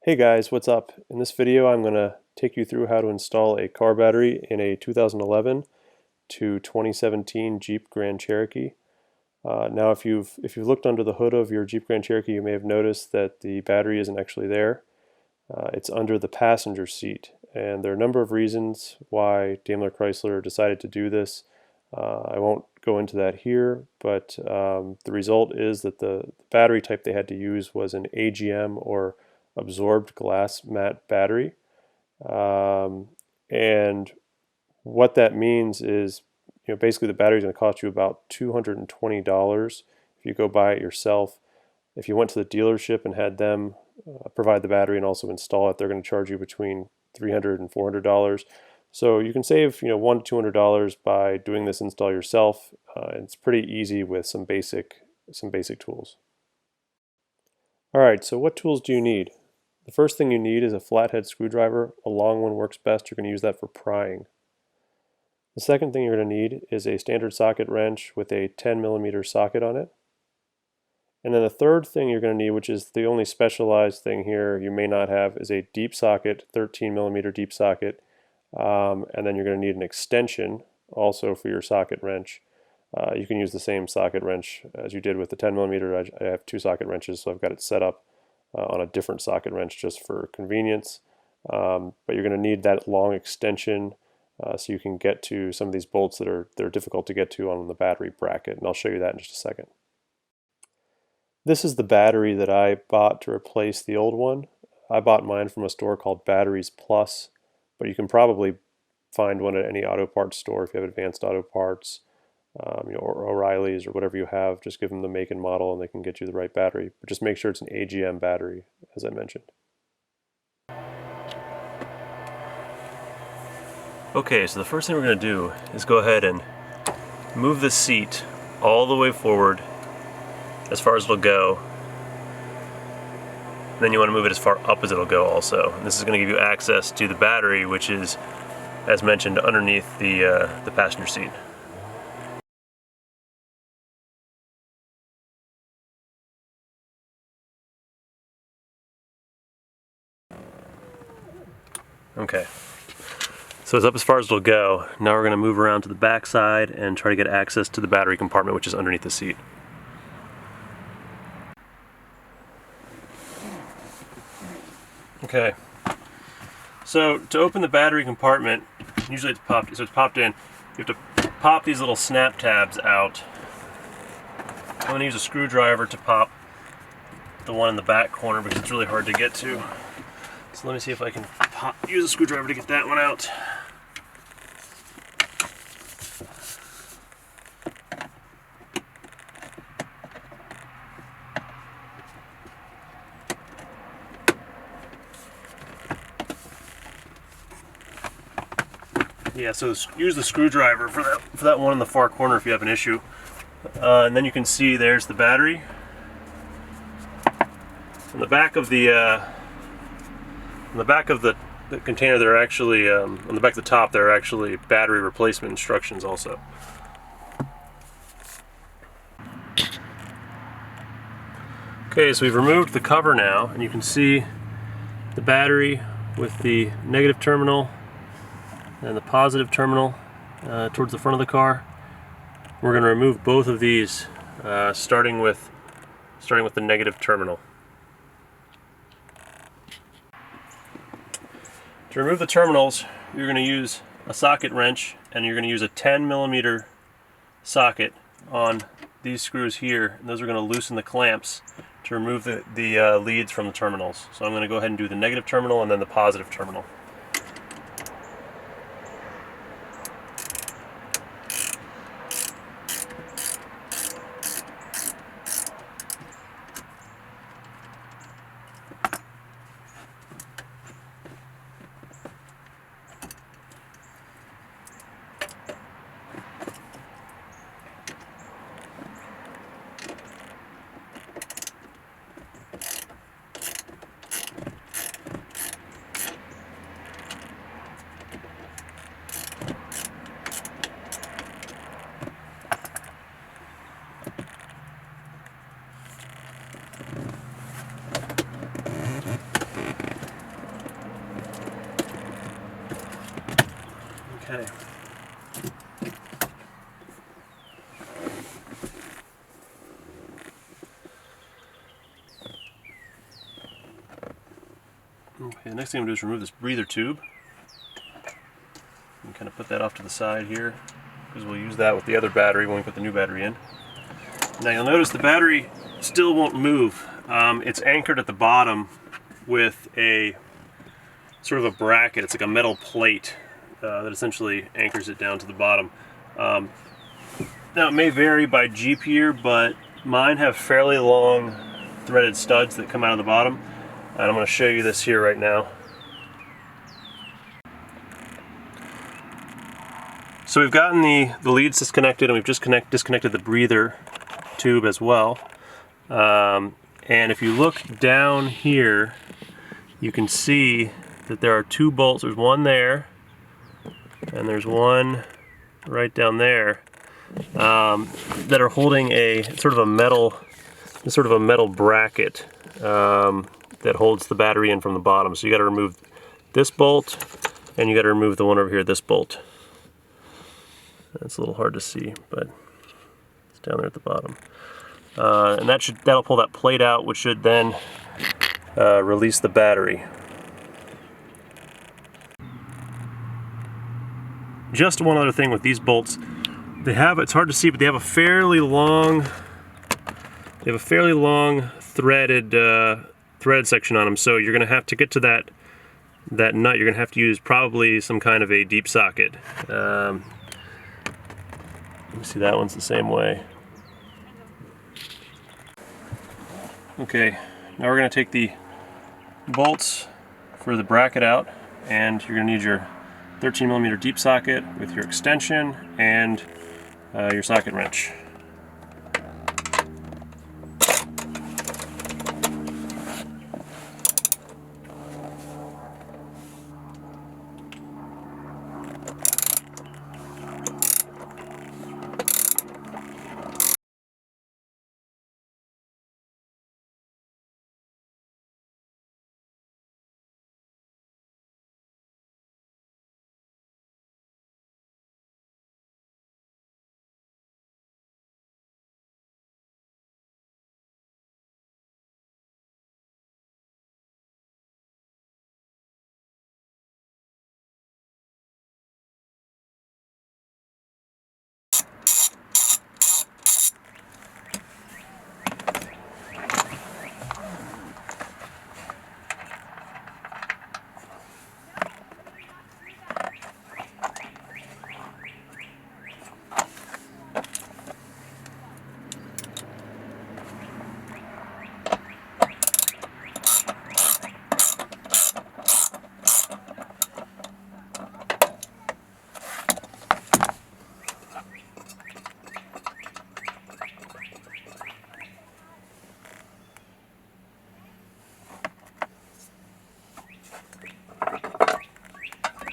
Hey guys, what's up? In this video I'm going to take you through how to install a car battery in a 2011 to 2017 Jeep Grand Cherokee. Now if you've looked under the hood of your Jeep Grand Cherokee, you may have noticed that the battery isn't actually there. It's under the passenger seat, and there are a number of reasons why Daimler Chrysler decided to do this. I won't go into that here, but the result is that the battery type they had to use was an AGM, or absorbed glass mat battery. And what that means is, basically the battery is going to cost you about $220 if you go buy it yourself. If you went to the dealership and had them provide the battery and also install it, they're going to charge you between $300 and $400. So you can save $100 to $200 by doing this install yourself. It's pretty easy with some basic tools. All right, so what tools do you need? The first thing you need is a flathead screwdriver. A long one works best. You're going to use that for prying. The second thing you're going to need is a standard socket wrench with a 10mm socket on it. And then the third thing you're going to need, which is the only specialized thing here you may not have, is a deep socket, 13mm deep socket. And then you're going to need an extension also for your socket wrench. You can use the same socket wrench as you did with the 10mm. I have two socket wrenches, so I've got it set up on a different socket wrench just for convenience. But you're going to need that long extension so you can get to some of these bolts that are difficult to get to on the battery bracket, and I'll show you that in just a second. This is the battery that I bought to replace the old one. I bought mine from a store called Batteries Plus, but you can probably find one at any auto parts store if you have Advanced Auto Parts, or O'Reilly's, or whatever you have. Just give them the make and model and they can get you the right battery. But just make sure it's an AGM battery, as I mentioned. Okay, so the first thing we're going to do is go ahead and move the seat all the way forward as far as it'll go. And then you want to move it as far up as it'll go also. And this is going to give you access to the battery, which is, as mentioned, underneath the passenger seat. Okay, so it's up as far as it'll go. Now we're going to move around to the back side and try to get access to the battery compartment, which is underneath the seat. Okay, so to open the battery compartment, usually it's popped in. You have to pop these little snap tabs out. I'm going to use a screwdriver to pop the one in the back corner because it's really hard to get to. So let me see if I can use a screwdriver to get that one out. Yeah, so use the screwdriver for that one in the far corner if you have an issue. And then you can see there's the battery. On the back of the container, there are actually on the back of the top there are actually battery replacement instructions also. Okay, so we've removed the cover now, and you can see the battery with the negative terminal and the positive terminal towards the front of the car. We're going to remove both of these, starting with the negative terminal. To remove the terminals, you're going to use a socket wrench, and you're going to use a 10mm socket on these screws here, and those are going to loosen the clamps to remove the leads from the terminals. So I'm going to go ahead and do the negative terminal and then the positive terminal. Okay. Okay, the next thing I'm going to do is remove this breather tube. And kind of put that off to the side here, because we'll use that with the other battery when we put the new battery in. Now you'll notice the battery still won't move. It's anchored at the bottom with a sort of a bracket. It's like a metal plate that essentially anchors it down to the bottom. Now it may vary by Jeep year, but mine have fairly long threaded studs that come out of the bottom. And I'm going to show you this here right now. So we've gotten the leads disconnected, and we've just disconnected the breather tube as well. And if you look down here, you can see that there are two bolts. There's one there, and there's one right down there that are holding a sort of a metal bracket that holds the battery in from the bottom. So you got to remove this bolt, and you got to remove the one over here, this bolt. That's a little hard to see, but it's down there at the bottom. And that'll pull that plate out, which should then release the battery. Just one other thing with these bolts, it's hard to see, but they have a fairly long threaded section on them. So you're going to have to get to that nut. You're going to have to use probably some kind of a deep socket. Let me see, that one's the same way. Okay, now we're going to take the bolts for the bracket out, and you're going to need your 13mm deep socket with your extension and your socket wrench.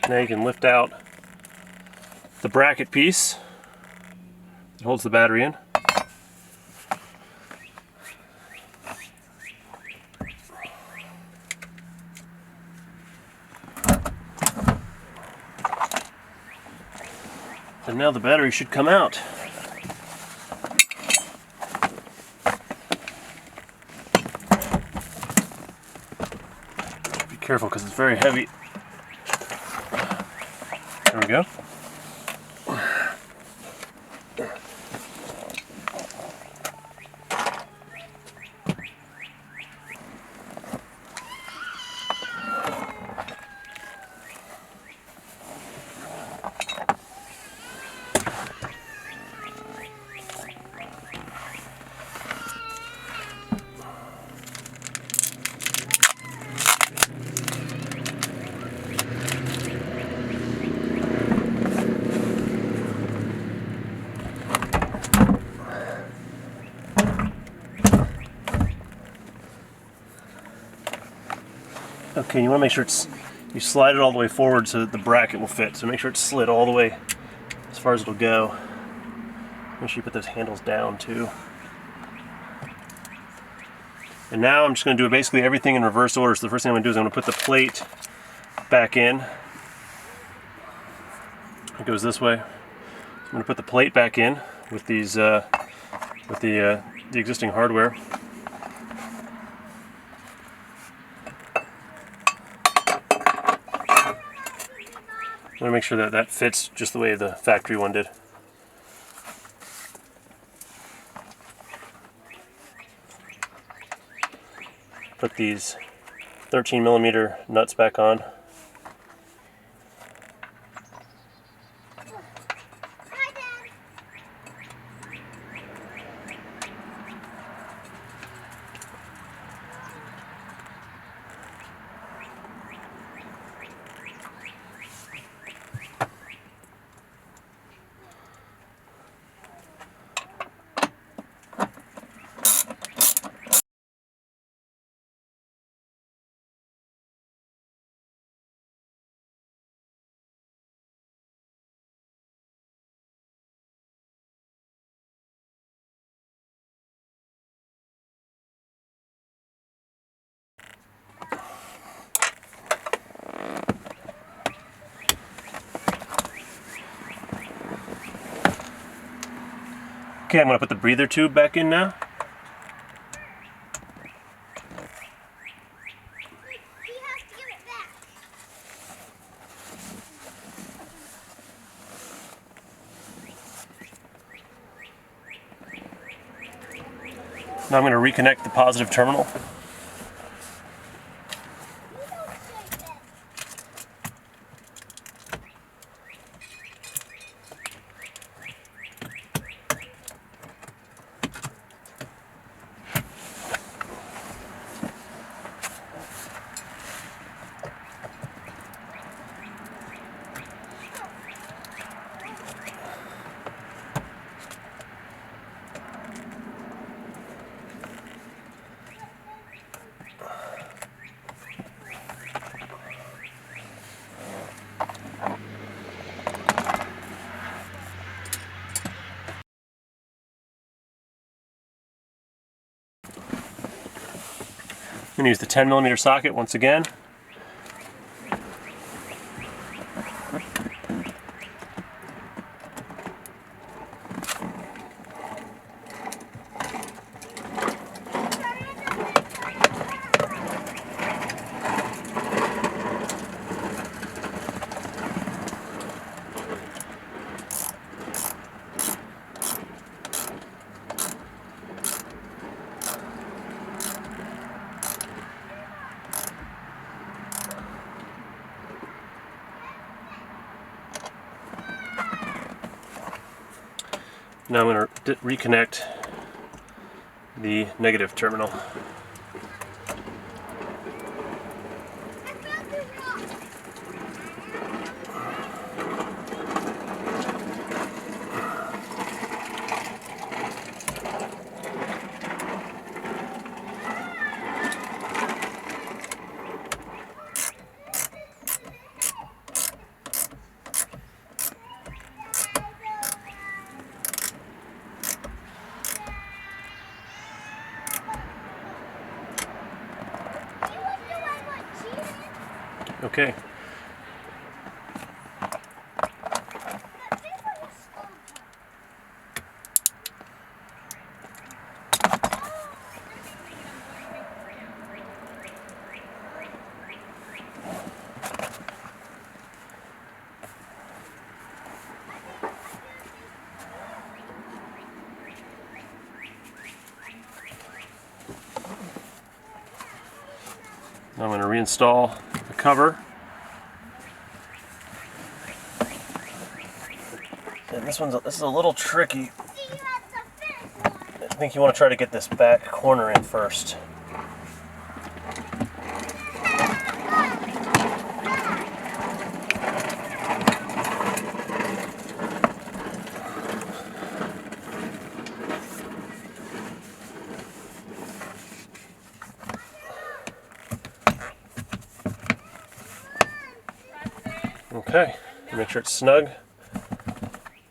Now you can lift out the bracket piece that holds the battery in. And now the battery should come out. Be careful because it's very heavy. There we go. Okay, you want to make sure you slide it all the way forward so that the bracket will fit. So make sure it's slid all the way as far as it'll go. Make sure you put those handles down too. And now I'm just going to do basically everything in reverse order. So the first thing I'm going to do is I'm going to put the plate back in. It goes this way. So I'm going to put the plate back in with these with the existing hardware. I'm going to make sure that that fits just the way the factory one did. Put these 13mm nuts back on. Okay, I'm going to put the breather tube back in now. Now I'm going to reconnect the positive terminal. I'm going to use the 10mm socket once again. Now I'm going to reconnect the negative terminal. Okay. Now I'm going to reinstall the cover. And this is a little tricky. I think you want to try to get this back corner in first. Okay, make sure it's snug.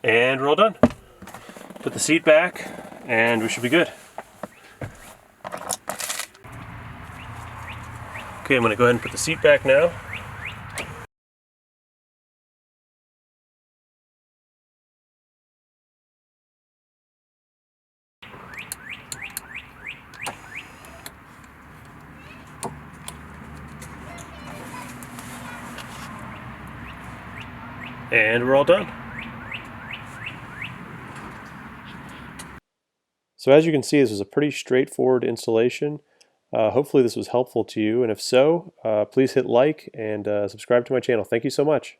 And we're all done. Put the seat back and we should be good. Okay, I'm going to go ahead and put the seat back now. And we're all done. So as you can see, this was a pretty straightforward installation. Hopefully this was helpful to you, and if so, please hit like and subscribe to my channel. Thank you so much.